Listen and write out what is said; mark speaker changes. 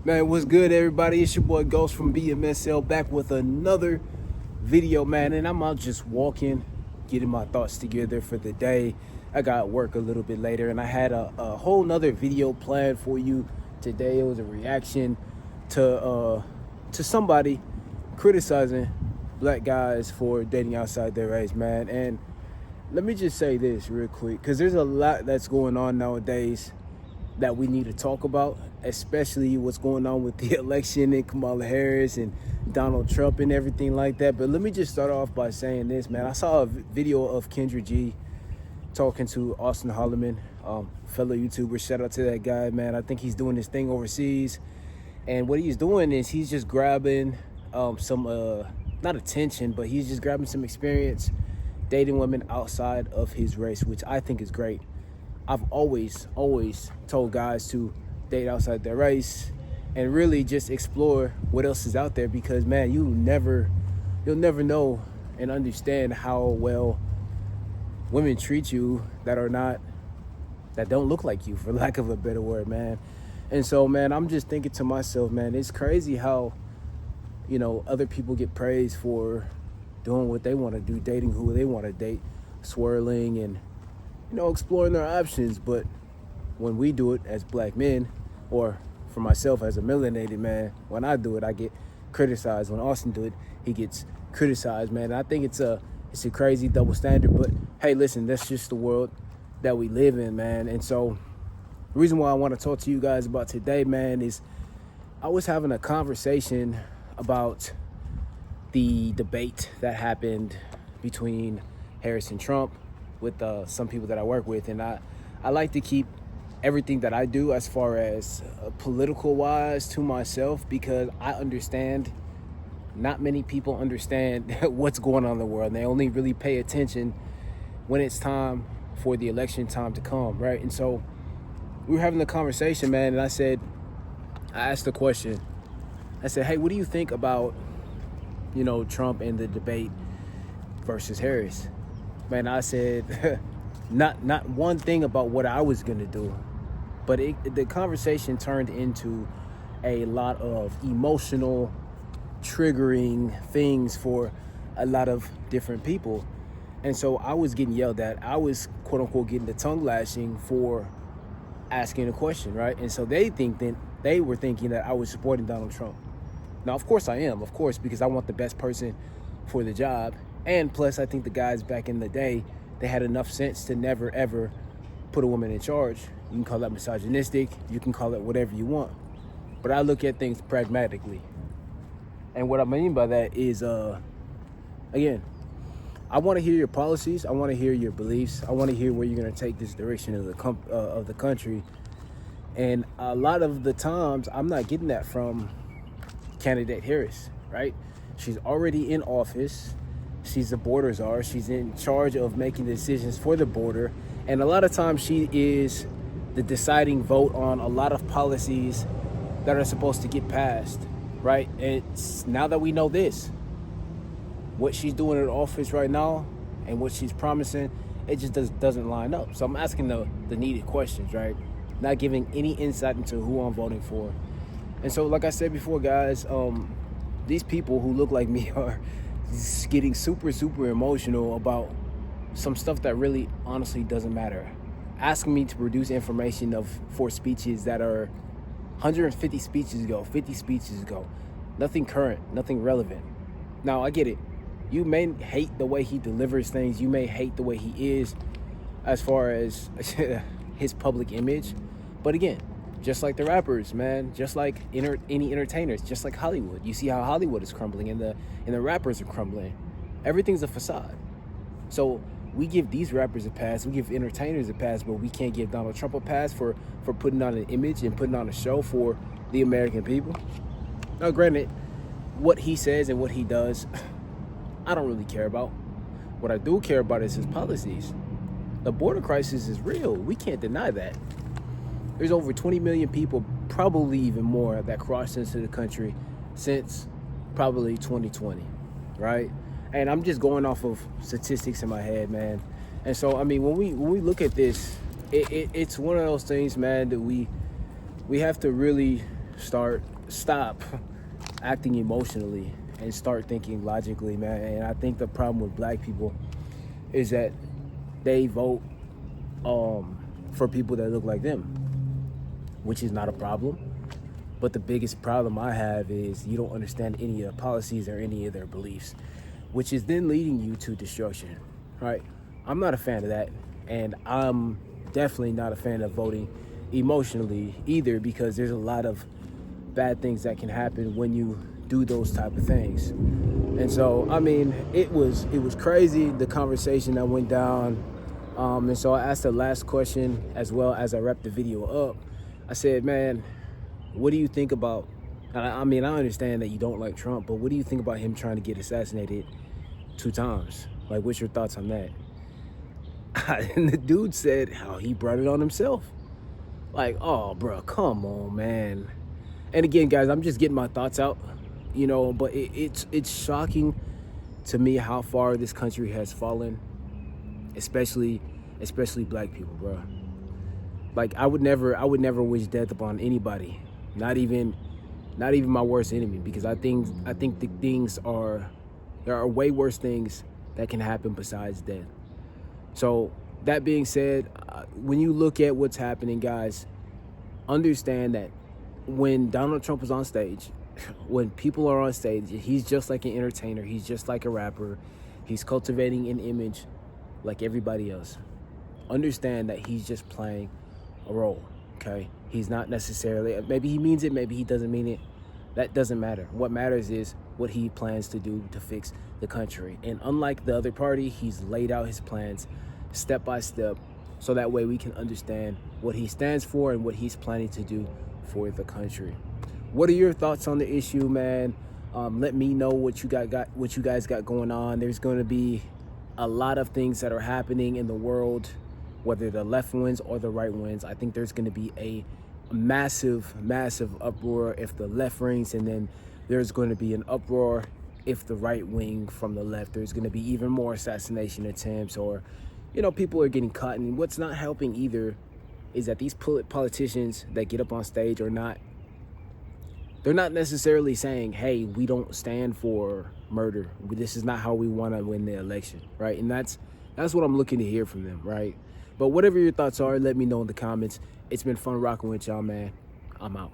Speaker 1: Man, what's good, everybody? It's your boy Ghost from BMSL back with another video, man. And I'm out just walking, getting my thoughts together for the day. I got work a little bit later, and I had a whole nother video planned for you today. It was a reaction to somebody criticizing black guys for dating outside their race, man. And let me just say this real quick, because there's a lot that's going on nowadays that we need to talk about, especially what's going on with the election and Kamala Harris and Donald Trump and everything like that. But let me just start off by saying this, man. I saw a video of Kendra G talking to Austin Holloman, fellow YouTuber. Shout out to that guy, man. I think he's doing this thing overseas. And what he's doing is he's just grabbing some, not attention, but he's just grabbing some experience dating women outside of his race, which I think is great. I've always told guys to date outside their race and really just explore what else is out there, because man, you'll never know and understand how well women treat you that don't look like you, for lack of a better word, man. And so, man, I'm just thinking to myself, man, it's crazy how, other people get praised for doing what they want to do, dating who they want to date, swirling and exploring their options. But when we do it as black men, or for myself as a melanated man, when I do it, I get criticized. When Austin do it, he gets criticized, man. And I think it's a crazy double standard. But hey, listen, that's just the world that we live in, man. And so the reason why I want to talk to you guys about today, man, is I was having a conversation about the debate that happened between Harris and Trump with some people that I work with. And I like to keep everything that I do as far as political wise to myself, because I understand not many people understand what's going on in the world, and they only really pay attention when it's time for the election time to come, right? And so we were having a conversation, man, and I asked the question. I said, hey, what do you think about Trump and the debate versus Harris? Man, I said not one thing about what I was gonna do, but the conversation turned into a lot of emotional, triggering things for a lot of different people. And so I was getting yelled at. I was, quote unquote, getting the tongue lashing for asking a question, right? And so they were thinking that I was supporting Donald Trump. Now, of course I am, because I want the best person for the job. And plus, I think the guys back in the day, they had enough sense to never, ever put a woman in charge. You can call that misogynistic. You can call it whatever you want. But I look at things pragmatically. And what I mean by that is, again, I want to hear your policies. I want to hear your beliefs. I want to hear where you're going to take this direction of the country. And a lot of the times, I'm not getting that from candidate Harris, right? She's already in office. She's the border czar. She's in charge of making decisions for the border. And a lot of times she is the deciding vote on a lot of policies that are supposed to get passed, right? And now that we know this, what she's doing in office right now and what she's promising, it just doesn't line up. So I'm asking the needed questions, right? Not giving any insight into who I'm voting for. And so, like I said before, guys, these people who look like me are getting super emotional about some stuff that really honestly doesn't matter. Asking me to produce information for speeches that are 150 speeches ago, 50 speeches ago. Nothing current, nothing relevant. Now, I get it. You may hate the way he delivers things. You may hate the way he is as far as his public image. But again, just like the rappers, man, just like any entertainers, just like Hollywood. You see how Hollywood is crumbling and the rappers are crumbling. Everything's a facade. So we give these rappers a pass, we give entertainers a pass, but we can't give Donald Trump a pass for putting on an image and putting on a show for the American people. Now, granted, what he says and what he does, I don't really care about. What I do care about is his policies. The border crisis is real. We can't deny that. There's over 20 million people, probably even more, that crossed into the country since probably 2020, right? And I'm just going off of statistics in my head, man. And so, I mean, when we look at this, it's one of those things, man, that we have to really stop acting emotionally and start thinking logically, man. And I think the problem with black people is that they vote for people that look like them, which is not a problem. But the biggest problem I have is you don't understand any of their policies or any of their beliefs, which is then leading you to destruction, right? I'm not a fan of that, and I'm definitely not a fan of voting emotionally either, because there's a lot of bad things that can happen when you do those type of things. And so, I mean, it was crazy, the conversation that went down. And so I asked the last question as well as I wrapped the video up. I said, man, what do you think about, I mean, I understand that you don't like Trump, but what do you think about him trying to get assassinated 2 times? Like, what's your thoughts on that? And the dude said how he brought it on himself. Like, oh, bro, come on, man. And again, guys, I'm just getting my thoughts out, you know, but it's shocking to me how far this country has fallen, especially black people, bro. Like, I would never wish death upon anybody, not even my worst enemy, because I think there are way worse things that can happen besides death. So that being said, when you look at what's happening, guys, understand that when Donald Trump is on stage, when people are on stage, he's just like an entertainer. He's just like a rapper. He's cultivating an image like everybody else. Understand that he's just playing a role, okay? He's not necessarily, maybe he means it, maybe he doesn't mean it. That doesn't matter. What matters is what he plans to do to fix the country. And unlike the other party, he's laid out his plans step by step, so that way we can understand what he stands for and what he's planning to do for the country. What are your thoughts on the issue, man? Let me know what you guys got going on. There's going to be a lot of things that are happening in the world, whether the left wins or the right wins. I think there's going to be a massive uproar if the left wins, and then there's going to be an uproar if the right wing from the left. There's going to be even more assassination attempts, or, you know, people are getting caught. And what's not helping either is that these politicians that get up on stage they're not necessarily saying, hey, we don't stand for murder. This is not how we want to win the election, right? And that's what I'm looking to hear from them, right? But whatever your thoughts are, let me know in the comments. It's been fun rocking with y'all, man. I'm out.